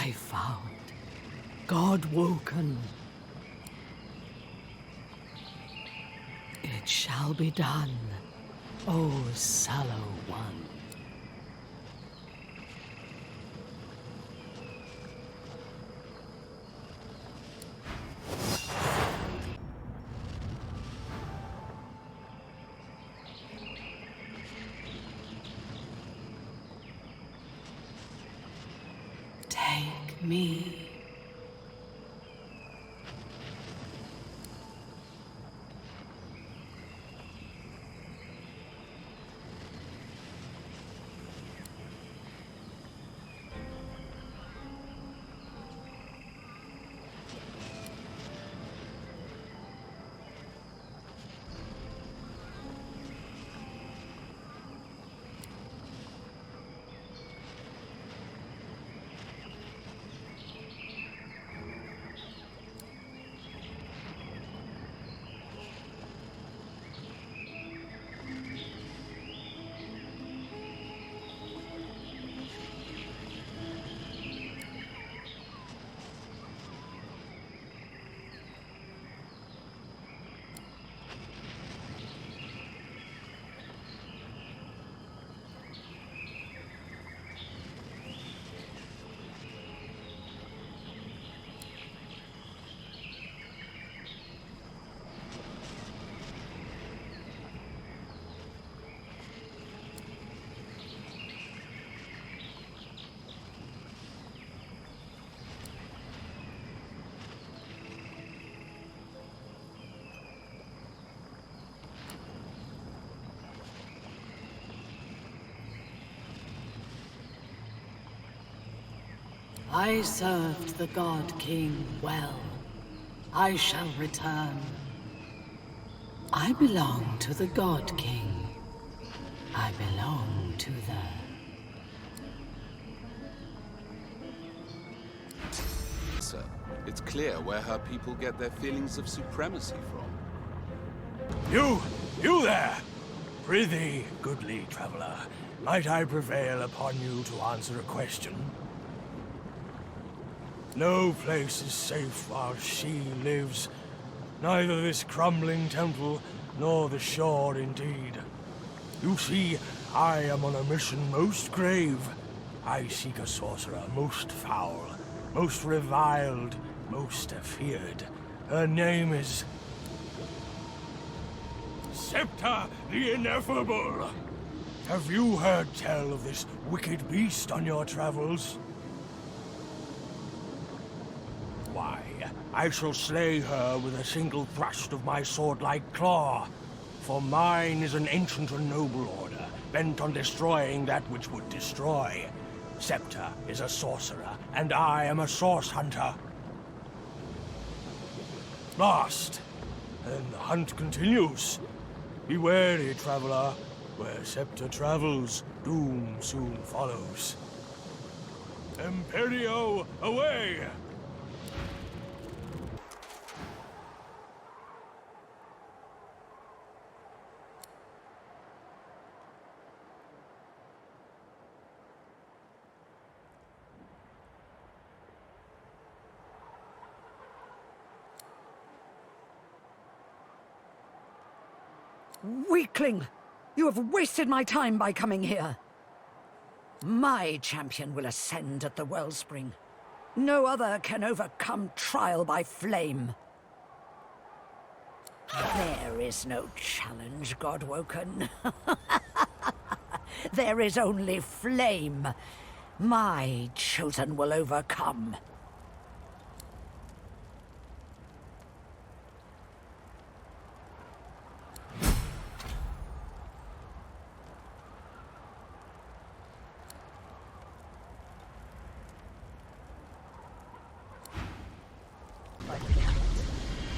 I found God woken. It shall be done, O sallow one. Take me. I served the God King well. I shall return. I belong to the God King. I belong to the... Sir, it's clear where her people get their feelings of supremacy from. You there! Prithee, goodly traveler, might I prevail upon you to answer a question? No place is safe while she lives. Neither this crumbling temple, nor the shore indeed. You see, I am on a mission most grave. I seek a sorcerer most foul, most reviled, most feared. Her name is... Septa the Ineffable! Have you heard tell of this wicked beast on your travels? Why, I shall slay her with a single thrust of my sword-like claw. For mine is an ancient and noble order, bent on destroying that which would destroy. Septa is a sorcerer, and I am a source hunter. Lost, and the hunt continues. Be wary, traveler. Where Septa travels, doom soon follows. Imperio, away! Weakling! You have wasted my time by coming here. My champion will ascend at the wellspring. No other can overcome trial by flame. There is no challenge, Godwoken. There is only flame. My chosen will overcome.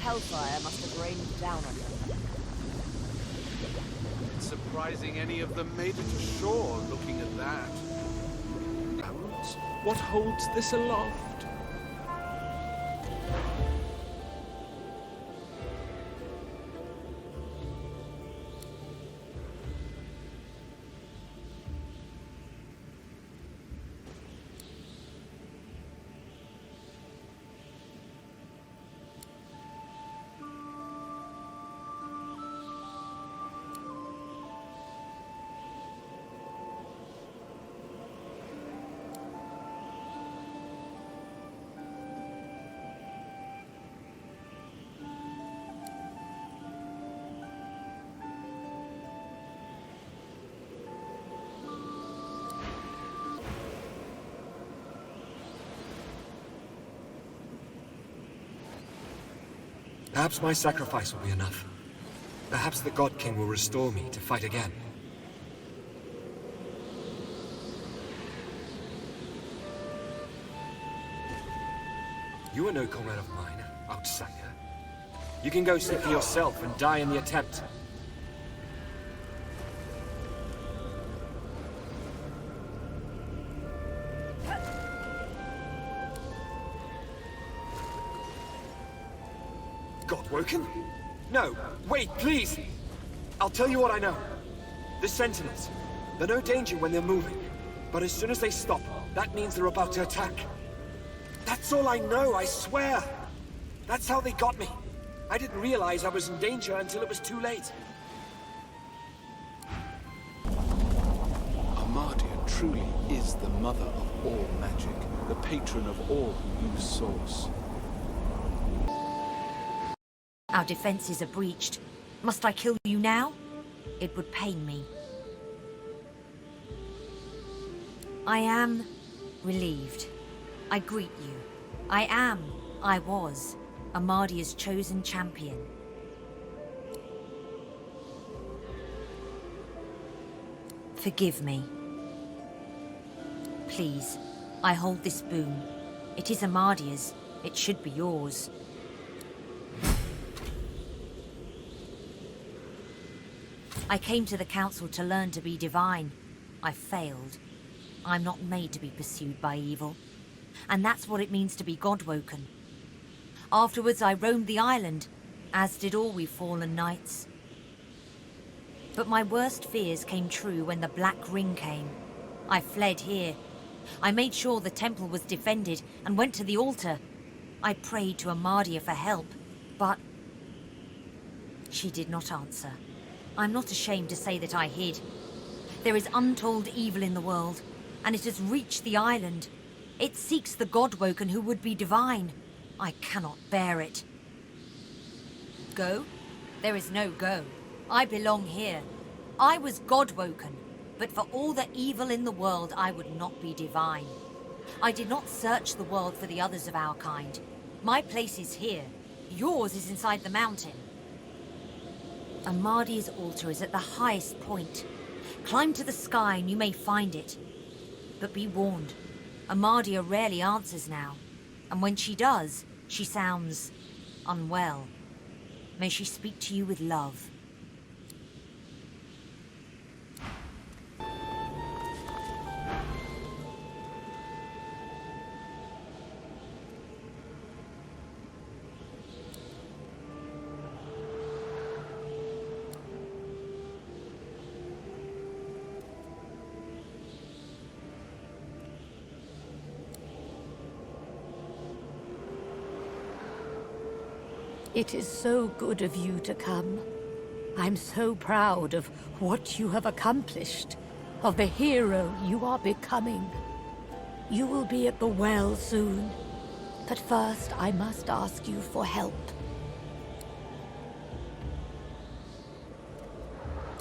Hellfire must have rained down on you. It's surprising any of them made it to shore looking at that. What holds this aloft? Perhaps my sacrifice will be enough. Perhaps the God King will restore me to fight again. You are no comrade of mine, outsider. You can go see for yourself and die in the attempt. God woken? No, wait, please! I'll tell you what I know. The Sentinels. They're no danger when they're moving. But as soon as they stop, that means they're about to attack. That's all I know, I swear! That's how they got me. I didn't realize I was in danger until it was too late. Armadia truly is the mother of all magic, the patron of all who use Source. Our defenses are breached. Must I kill you now? It would pain me. I am relieved. I greet you. I was Armadia's chosen champion. Forgive me. Please, I hold this boon. It is Armadia's. It should be yours. I came to the council to learn to be divine. I failed. I'm not made to be pursued by evil. And that's what it means to be God-woken. Afterwards, I roamed the island, as did all we fallen knights. But my worst fears came true when the Black Ring came. I fled here. I made sure the temple was defended and went to the altar. I prayed to Armadia for help, but she did not answer. I'm not ashamed to say that I hid. There is untold evil in the world, and it has reached the island. It seeks the God-woken who would be divine. I cannot bear it. Go? There is no go. I belong here. I was God-woken, but for all the evil in the world, I would not be divine. I did not search the world for the others of our kind. My place is here. Yours is inside the mountain. Armadia's altar is at the highest point. Climb to the sky and you may find it. But be warned, Armadia rarely answers now. And when she does, she sounds unwell. May she speak to you with love. It is so good of you to come. I'm so proud of what you have accomplished, of the hero you are becoming. You will be at the well soon, but first I must ask you for help.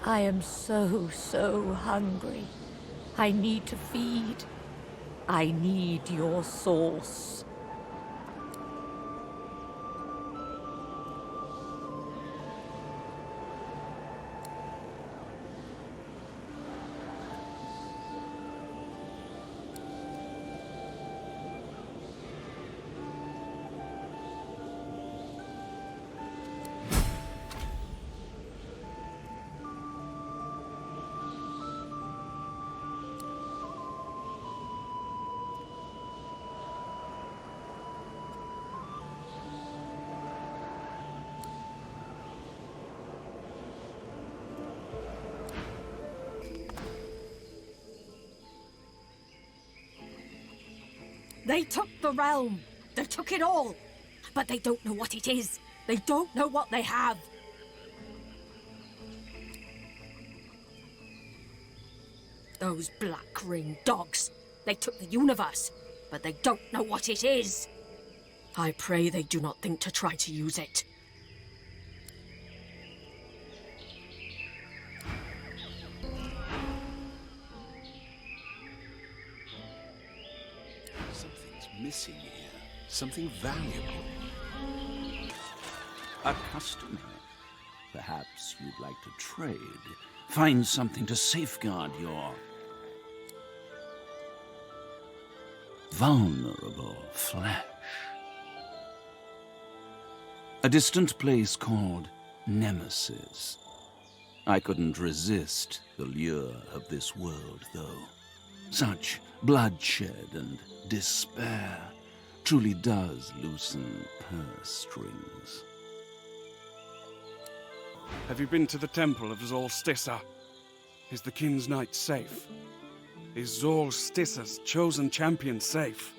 I am so hungry. I need to feed. I need your source. They took the realm. They took it all. But they don't know what it is. They don't know what they have. Those Black Ring dogs. They took the universe, but they don't know what it is. I pray they do not think to try to use it. Something's missing here. Something valuable. a customer. Perhaps you'd like to trade. Find something to safeguard your vulnerable flesh. A distant place called Nemesis. I couldn't resist the lure of this world, though. Such bloodshed and despair truly does loosen purse strings. Have you been to the temple of Zolstissa? Is the King's Knight safe? Is Zolstissa's chosen champion safe?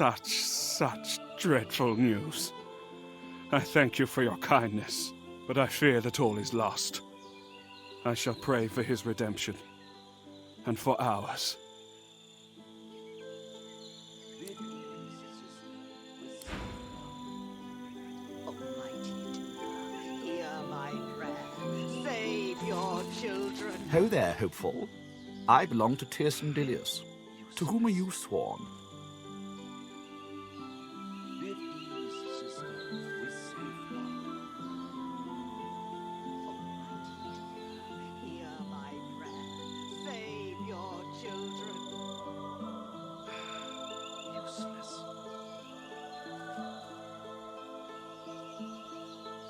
Such dreadful news. I thank you for your kindness, but I fear that all is lost. I shall pray for his redemption, and for ours. Hear my prayer. Save your children. Ho there, hopeful. I belong to Tyrsendilius. To whom are you sworn?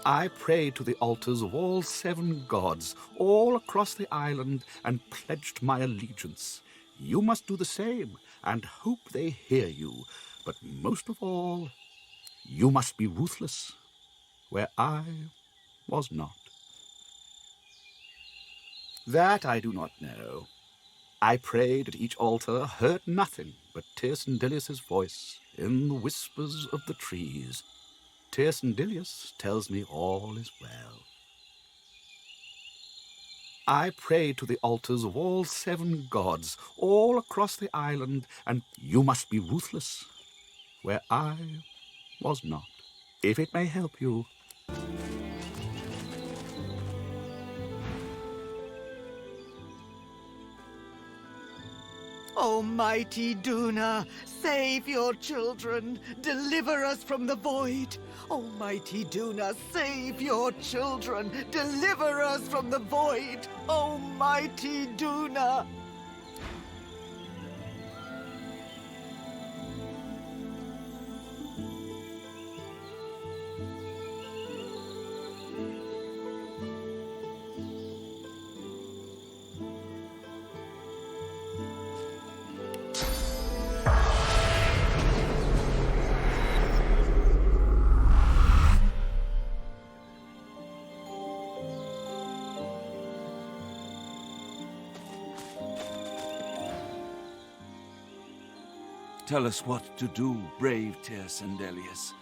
I pray to the altars of all 7 gods, all across the island, and pledged my allegiance. You must do the same, and hope they hear you. But most of all, you must be ruthless, where I was not. That I do not know. I prayed at each altar, heard nothing but Tyrsendilius' voice in the whispers of the trees. Tyrsendilius tells me all is well. I pray to the altars of all 7 gods, all across the island, and you must be ruthless, where I was not, if it may help you. Almighty Duna, save your children, deliver us from the void. Almighty Duna, save your children, deliver us from the void. Almighty Duna. Tell us what to do, brave Tyrsendilius.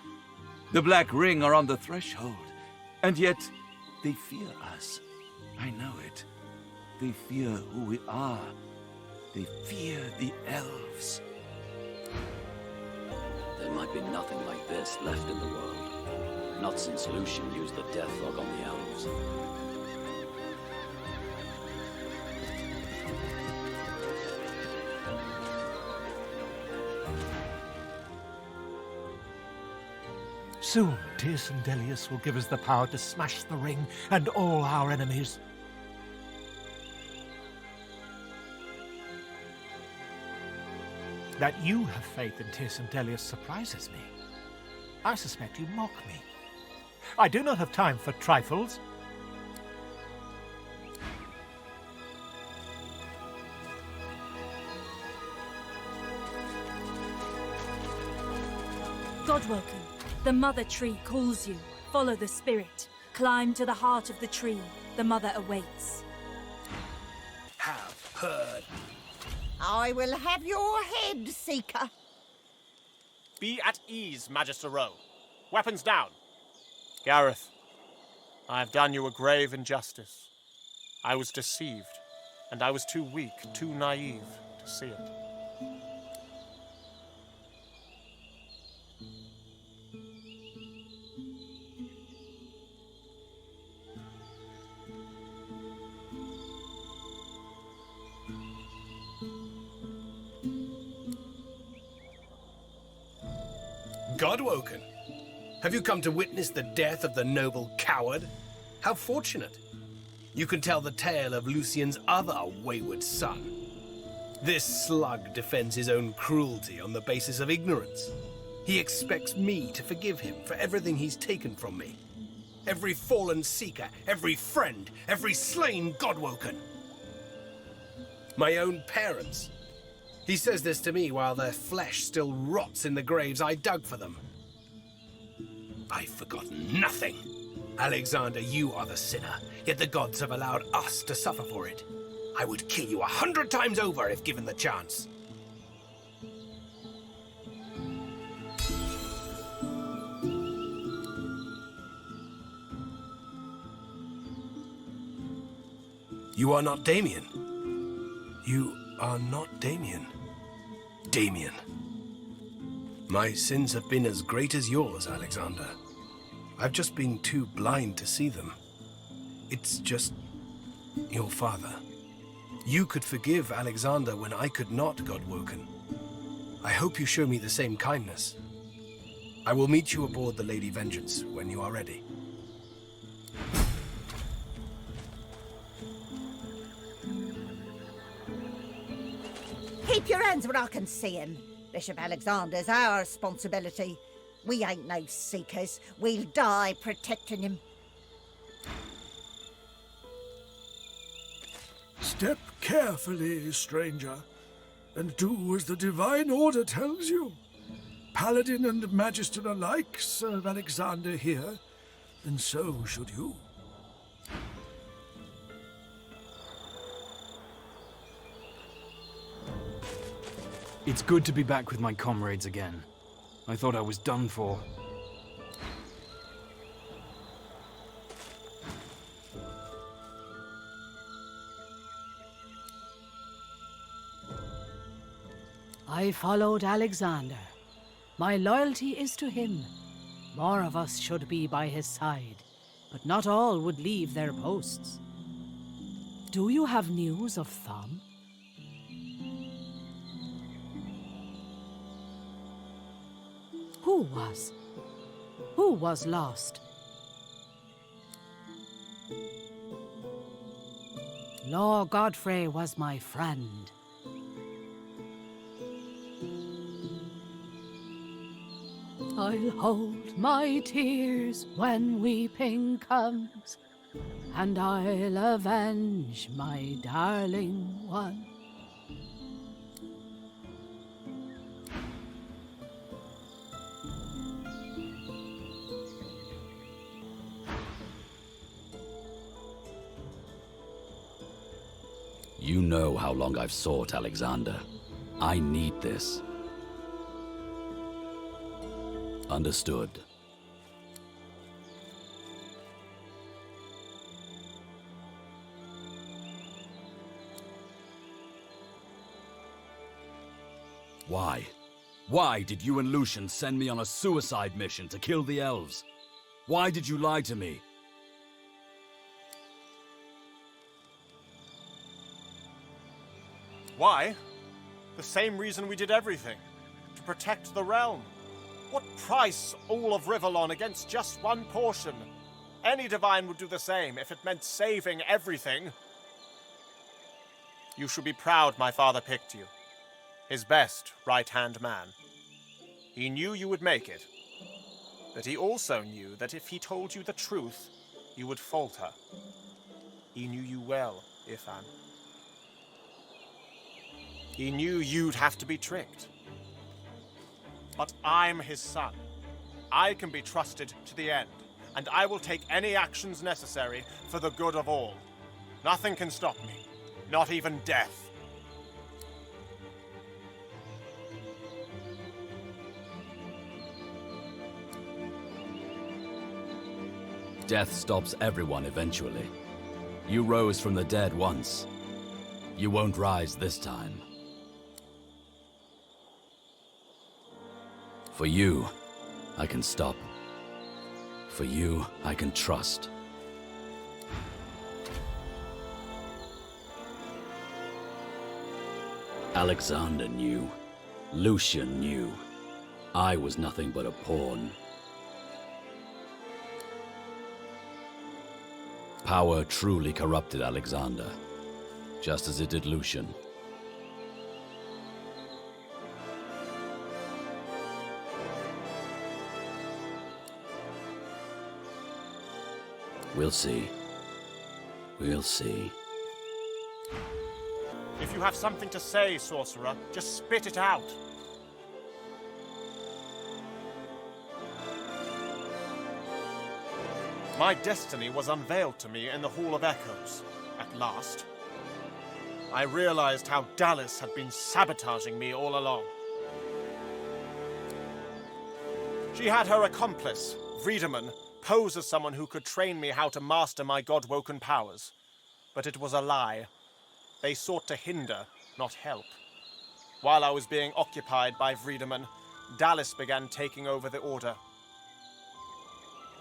The Black Ring are on the threshold, and yet they fear us. I know it. They fear who we are. They fear the elves. There might be nothing like this left in the world. Not since Lucian used the death log on the elves. Soon, Tyrsendilius will give us the power to smash the ring and all our enemies. That you have faith in Tyrsendilius surprises me. I suspect you mock me. I do not have time for trifles. Godwoken, the mother tree calls you. Follow the spirit. Climb to the heart of the tree. The mother awaits. Have heard. I will have your head, Seeker. Be at ease, Magister Rowe. Weapons down. Gareth, I have done you a grave injustice. I was deceived, and I was too weak, too naive to see it. Godwoken? Have you come to witness the death of the noble coward? How fortunate. You can tell the tale of Lucien's other wayward son. This slug defends his own cruelty on the basis of ignorance. He expects me to forgive him for everything he's taken from me. Every fallen seeker, every friend, every slain Godwoken. My own parents. He says this to me while their flesh still rots in the graves I dug for them. I've forgotten nothing. Alexander, you are the sinner, yet the gods have allowed us to suffer for it. I would kill you 100 times over if given the chance. You are not Damien. You are not Damien. Damien. My sins have been as great as yours, Alexander. I've just been too blind to see them. It's just your father. You could forgive Alexander when I could not, Godwoken. I hope you show me the same kindness. I will meet you aboard the Lady Vengeance when you are ready. Keep your hands where I can see him. Bishop Alexander's our responsibility. We ain't no seekers. We'll die protecting him. Step carefully, stranger, and do as the divine order tells you. Paladin and Magister alike serve Alexander here, and so should you. It's good to be back with my comrades again. I thought I was done for. I followed Alexander. My loyalty is to him. More of us should be by his side, but not all would leave their posts. Do you have news of Thumb? Who was lost? Lord Godfrey was my friend. I'll hold my tears when weeping comes, and I'll avenge my darling one. You know how long I've sought Alexander. I need this. Understood. Why? Why did you and Lucian send me on a suicide mission to kill the elves? Why did you lie to me? Why? The same reason we did everything. To protect the realm. What price all of Rivellon against just one portion? Any divine would do the same if it meant saving everything. You should be proud my father picked you. His best right-hand man. He knew you would make it. But he also knew that if he told you the truth, you would falter. He knew you well, Ifan. He knew you'd have to be tricked. But I'm his son. I can be trusted to the end, and I will take any actions necessary for the good of all. Nothing can stop me, not even death. Death stops everyone eventually. You rose from the dead once. You won't rise this time. For you, I can stop. For you, I can trust. Alexander knew. Lucian knew. I was nothing but a pawn. Power truly corrupted Alexander, just as it did Lucian. We'll see. We'll see. If you have something to say, sorcerer, just spit it out. My destiny was unveiled to me in the Hall of Echoes, at last. I realized how Dallas had been sabotaging me all along. She had her accomplice, Friedemann, pose as someone who could train me how to master my god-woken powers. But it was a lie. They sought to hinder, not help. While I was being occupied by Friedemann, Dallas began taking over the Order.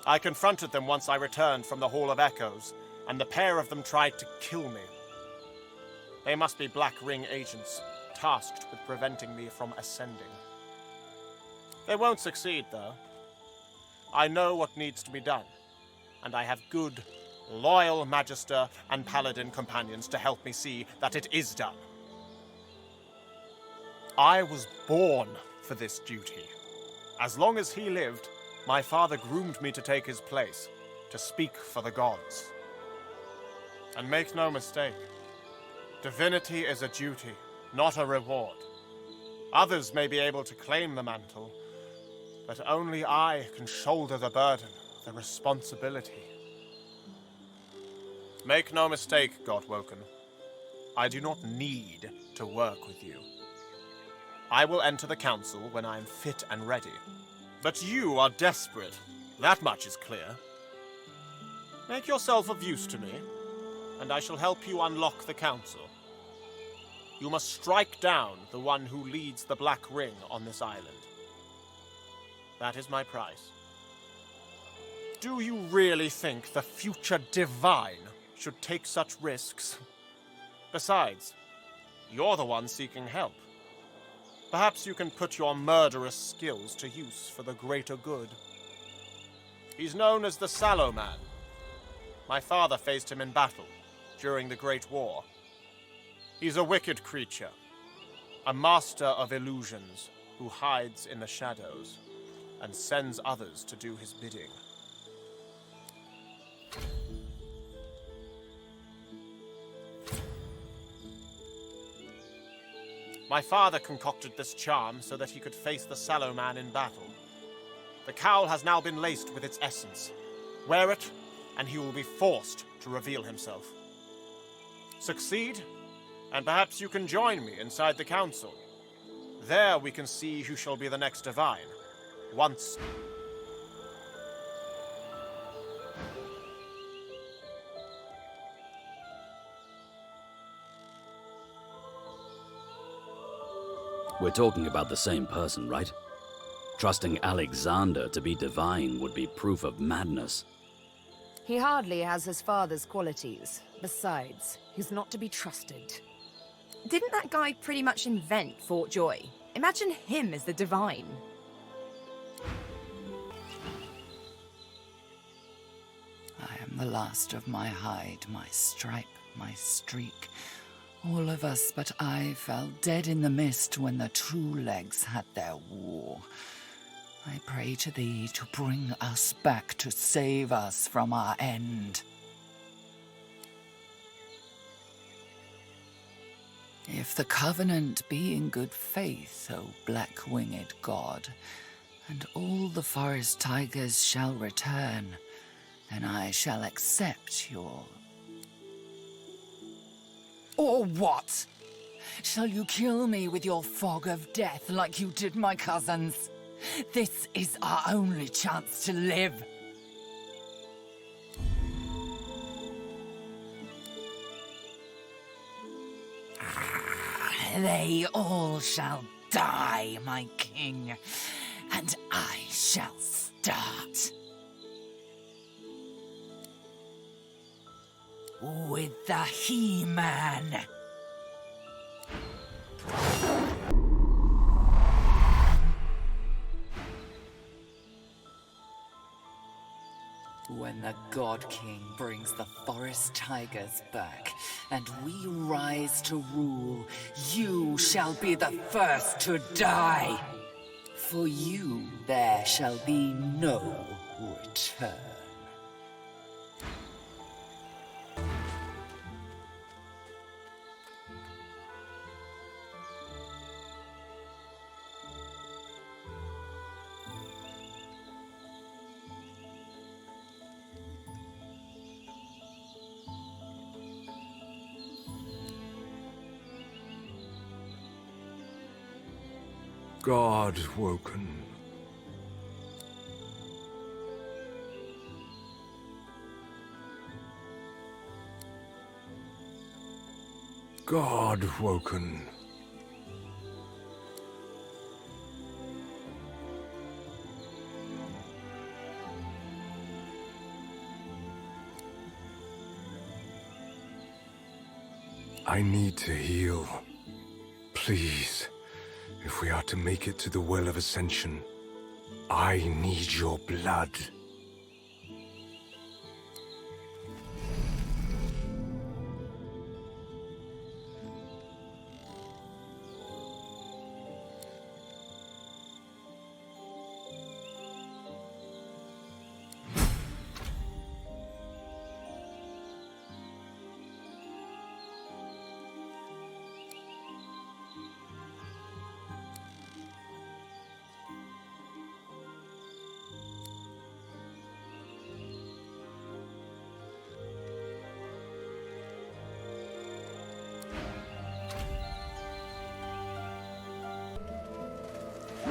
I confronted them once I returned from the Hall of Echoes, and the pair of them tried to kill me. They must be Black Ring agents, tasked with preventing me from ascending. They won't succeed, though. I know what needs to be done, and I have good, loyal Magister and Paladin companions to help me see that it is done. I was born for this duty. As long as he lived, my father groomed me to take his place, to speak for the gods. And make no mistake, divinity is a duty, not a reward. Others may be able to claim the mantle, but only I can shoulder the burden, the responsibility. Make no mistake, Godwoken. I do not need to work with you. I will enter the council when I am fit and ready. But you are desperate. That much is clear. Make yourself of use to me, and I shall help you unlock the council. You must strike down the one who leads the Black Ring on this island. That is my price. Do you really think the future divine should take such risks? Besides, you're the one seeking help. Perhaps you can put your murderous skills to use for the greater good. He's known as the Sallow Man. My father faced him in battle during the Great War. He's a wicked creature, a master of illusions who hides in the shadows and sends others to do his bidding. My father concocted this charm so that he could face the Sallow Man in battle. The cowl has now been laced with its essence. Wear it, and he will be forced to reveal himself. Succeed, and perhaps you can join me inside the council. There we can see who shall be the next divine. Once. We're talking about the same person, right? Trusting Alexander to be divine would be proof of madness. He hardly has his father's qualities. Besides, he's not to be trusted. Didn't that guy pretty much invent Fort Joy? Imagine him as the divine. I am the last of my hide, my stripe, my streak. All of us but I fell dead in the mist when the true legs had their war. I pray to thee to bring us back, to save us from our end. If the covenant be in good faith, O black-winged god, and all the forest tigers shall return, then I shall accept your... Or what? Shall you kill me with your fog of death like you did my cousins? This is our only chance to live. They all shall die, my king, and I shall start. With the He-Man. when the God King brings the forest tigers back, and we rise to rule, you shall be the first to die. For you there shall be no return. God woken. God woken. I need to heal. Please. If we are to make it to the Well of Ascension, I need your blood.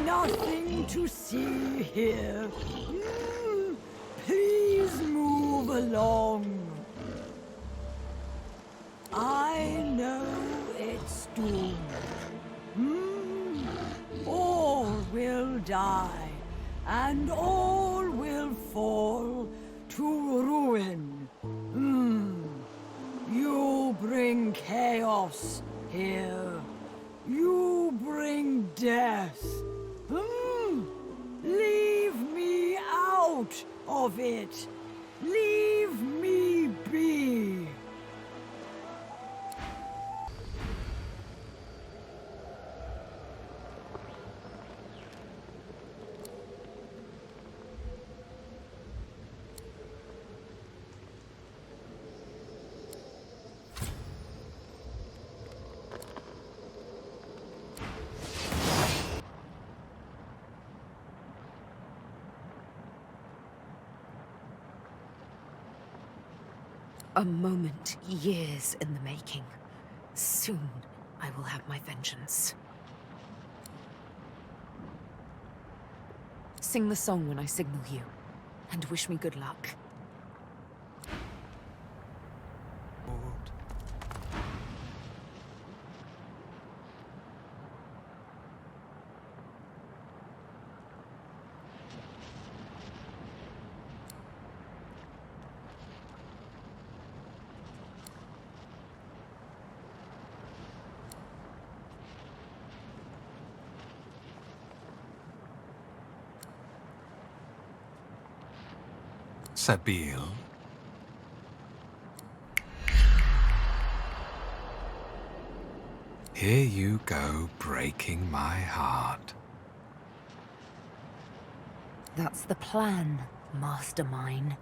Nothing to see here. Please move along. I know it's doomed. All will die, and all will fall to ruin. You bring chaos here. You bring death. Leave me out of it. Leave me be. A moment, years in the making. Soon, I will have my vengeance. Sing the song when I signal you, and wish me good luck. Sabil. Here you go, breaking my heart. That's the plan, mastermind.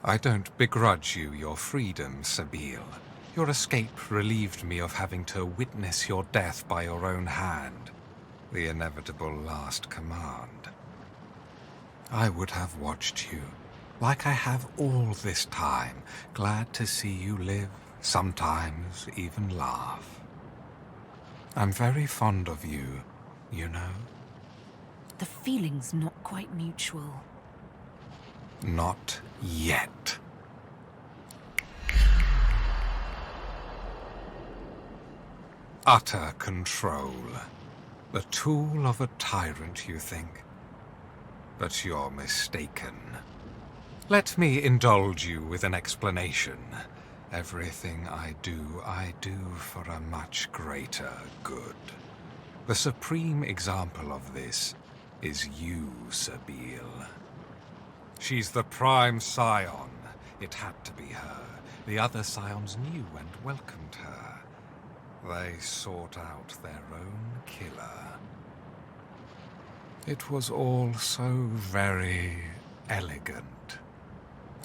I don't begrudge you your freedom, Sabil. Your escape relieved me of having to witness your death by your own hand. The inevitable last command. I would have watched you, like I have all this time, glad to see you live, sometimes even laugh. I'm very fond of you, you know? The feeling's not quite mutual. Not yet. Utter control. The tool of a tyrant, you think? But you're mistaken. Let me indulge you with an explanation. Everything I do for a much greater good. The supreme example of this is you, Sabine. She's the prime scion. It had to be her. The other scions knew and welcomed her. They sought out their own killer. It was all so very elegant.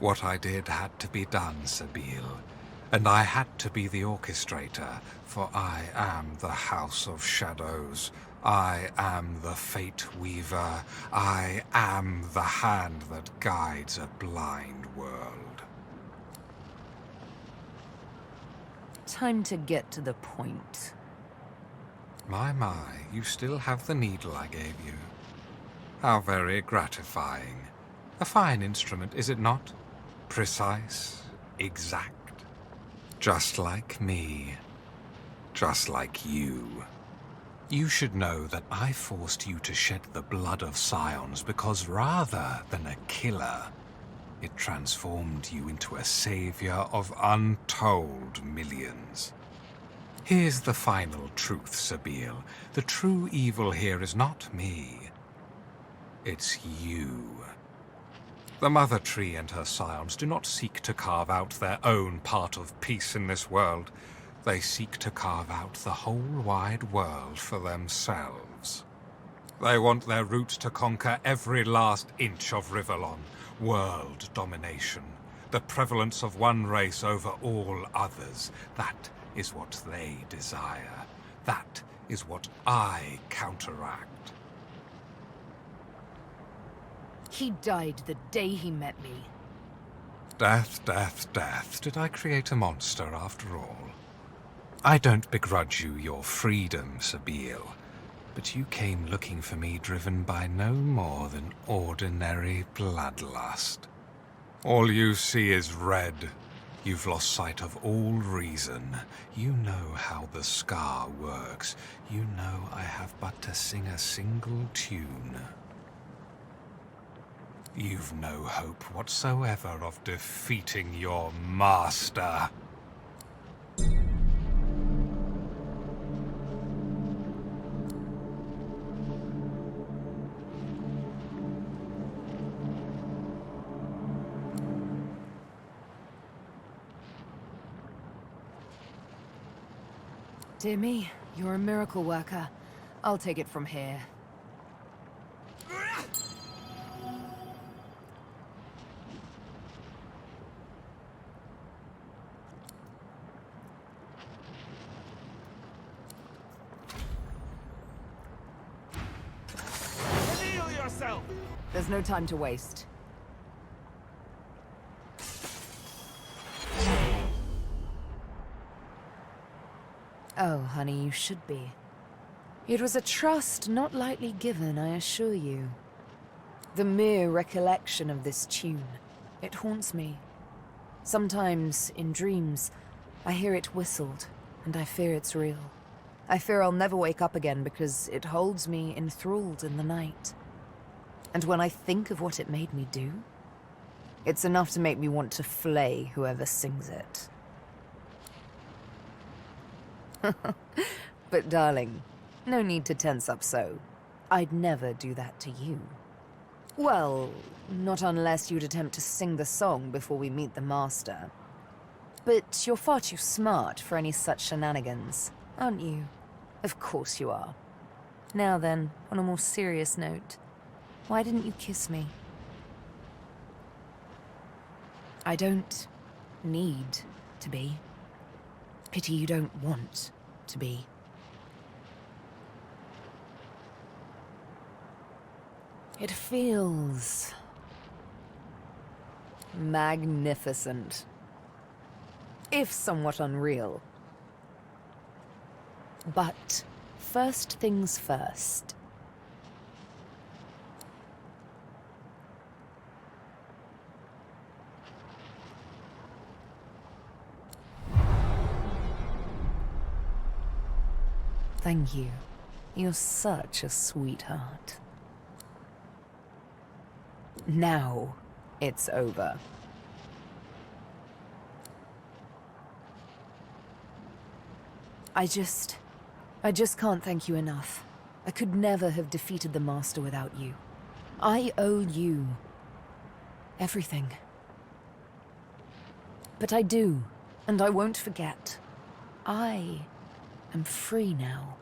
What I did had to be done, Sabine. And I had to be the orchestrator, for I am the House of Shadows. I am the Fate Weaver. I am the hand that guides a blind world. Time to get to the point. My, you still have the needle I gave you. How very gratifying. A fine instrument, is it not? Precise, exact. Just like me. Just like you. You should know that I forced you to shed the blood of scions because rather than a killer, it transformed you into a savior of untold millions. Here's the final truth, Sabine. The true evil here is not me. It's you. The Mother Tree and her scions do not seek to carve out their own part of peace in this world. They seek to carve out the whole wide world for themselves. They want their roots to conquer every last inch of Rivellon. World domination. The prevalence of one race over all others. That is what they desire. That is what I counteract. He died the day he met me. Death, death, death. Did I create a monster after all? I don't begrudge you your freedom, Sabine, but you came looking for me driven by no more than ordinary bloodlust. All you see is red. You've lost sight of all reason. You know how the scar works. You know I have but to sing a single tune. You've no hope whatsoever of defeating your master. Dear me, you're a miracle worker. I'll take it from here. Reveal yourself! There's no time to waste. Oh, honey, you should be. It was a trust not lightly given, I assure you. The mere recollection of this tune, it haunts me. Sometimes, in dreams, I hear it whistled, and I fear it's real. I fear I'll never wake up again because it holds me enthralled in the night. And when I think of what it made me do, it's enough to make me want to flay whoever sings it. But darling, no need to tense up so. I'd never do that to you. Well, not unless you'd attempt to sing the song before we meet the master. But you're far too smart for any such shenanigans, aren't you? Of course you are. Now then, on a more serious note, why didn't you kiss me? I don't need to be. Pity you don't want to be. It feels magnificent, if somewhat unreal. But first things first. Thank you. You're such a sweetheart. Now, it's over. I just can't thank you enough. I could never have defeated the Master without you. I owe you everything. But I do, and I won't forget. I am free now.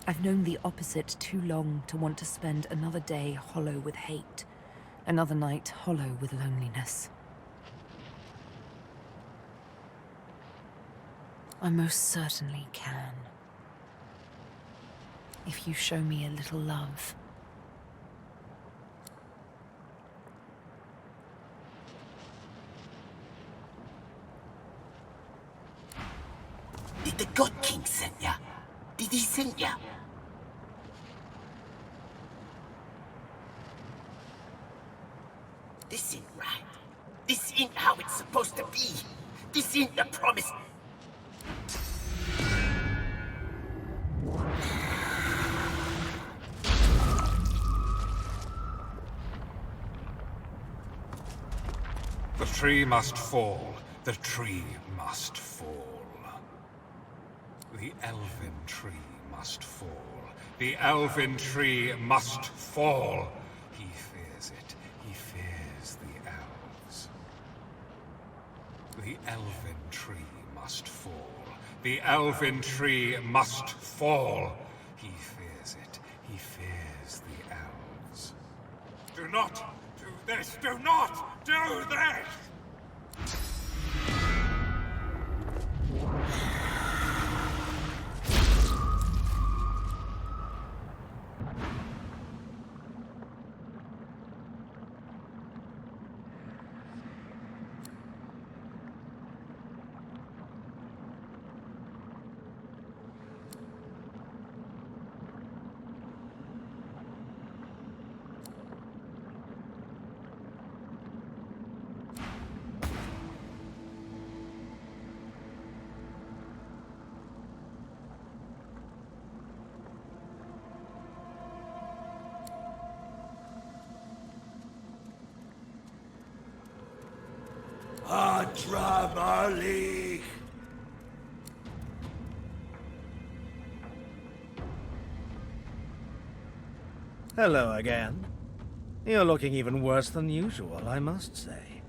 I've known the opposite too long to want to spend another day hollow with hate, another night hollow with loneliness. I most certainly can. If you show me a little love. Did the God King send ya? Did he send ya? This ain't right. This ain't how it's supposed to be. This ain't the promise. The tree must fall. The tree must fall. The elven tree must fall. The elven tree must fall. He fears it. He fears the elves. The elven tree must fall. The elven tree must fall. He fears it. He fears the elves. Do not do this! Do not do this! Adramalik! Hello again. You're looking even worse than usual, I must say.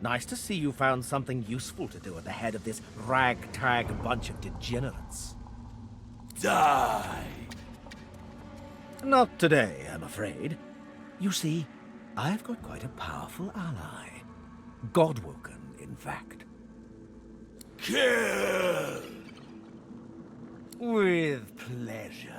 Nice to see you found something useful to do at the head of this ragtag bunch of degenerates. Die! Not today, I'm afraid. You see, I've got quite a powerful ally. Godwoken, in fact. Kill! With pleasure.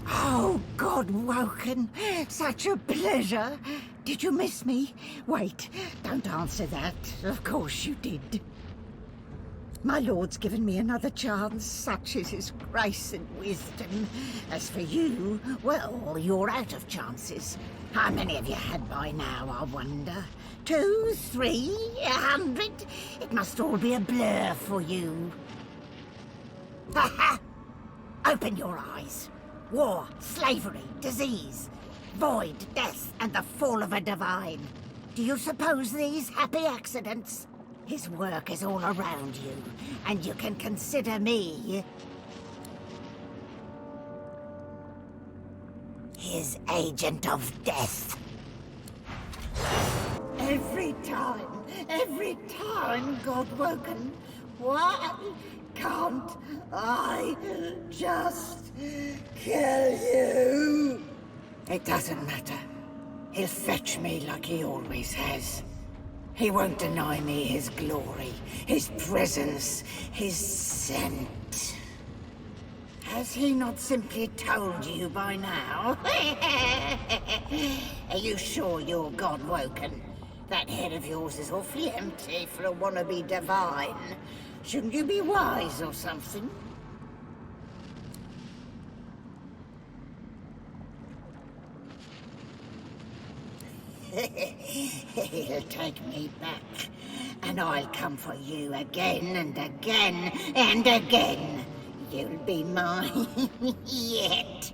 Oh, Godwoken, such a pleasure. Did you miss me? Wait, don't answer that. Of course you did. My lord's given me another chance, such is his grace and wisdom. As for you, well, you're out of chances. How many have you had by now, I wonder? 2, 3, 100? It must all be a blur for you. Ha ha! Open your eyes. War, slavery, disease, void, death, and the fall of a divine. Do you suppose these happy accidents? His work is all around you, and you can consider me his agent of death. Every time, Godwoken, why can't I just kill you? It doesn't matter. He'll fetch me like he always has. He won't deny me his glory, his presence, his scent. Has he not simply told you by now? Are you sure you're Godwoken? That head of yours is awfully empty for a wannabe divine. Shouldn't you be wise or something? He'll take me back, and I'll come for you again and again and again. You'll be mine yet.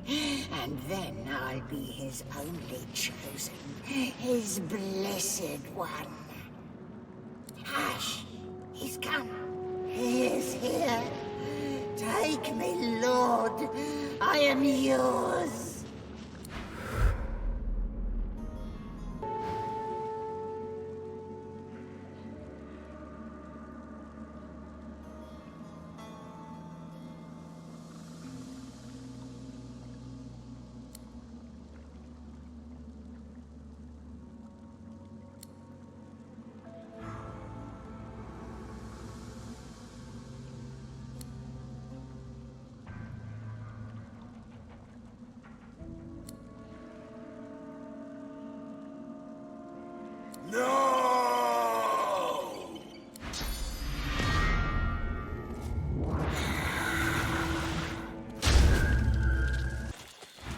And then I'll be his only chosen, his blessed one. Hush! He's come. He is here. Take me, Lord. I am yours.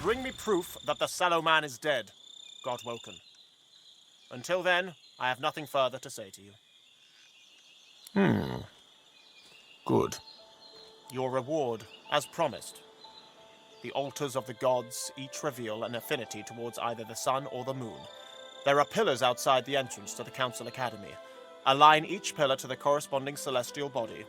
Bring me proof that the sallow man is dead, God Woken. Until then, I have nothing further to say to you. Good. Your reward, as promised. The altars of the gods each reveal an affinity towards either the sun or the moon. There are pillars outside the entrance to the Council Academy. Align each pillar to the corresponding celestial body.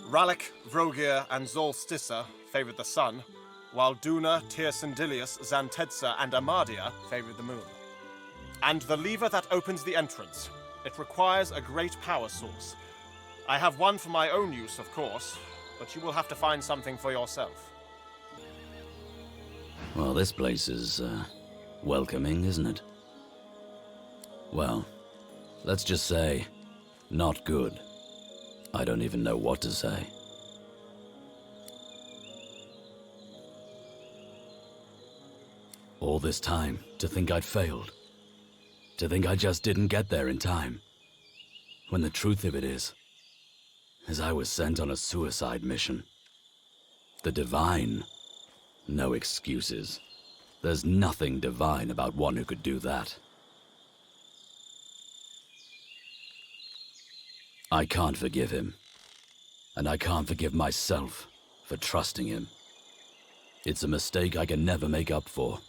Rallic, Vrogir, and Zolstissa favored the sun, while Duna, Tyrsendilius, Xantedsa, and Amadia favored the moon. And the lever that opens the entrance. It requires a great power source. I have one for my own use, of course, but you will have to find something for yourself. Well, this place is, welcoming, isn't it? Well, let's just say, not good. I don't even know what to say. All this time, to think I'd failed. To think I just didn't get there in time. When the truth of it is I was sent on a suicide mission. The divine? No excuses. There's nothing divine about one who could do that. I can't forgive him. And I can't forgive myself for trusting him. It's a mistake I can never make up for.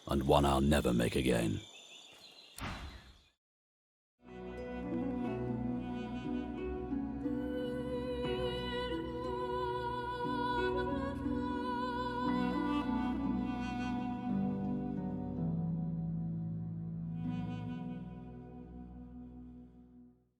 And one I'll never make again.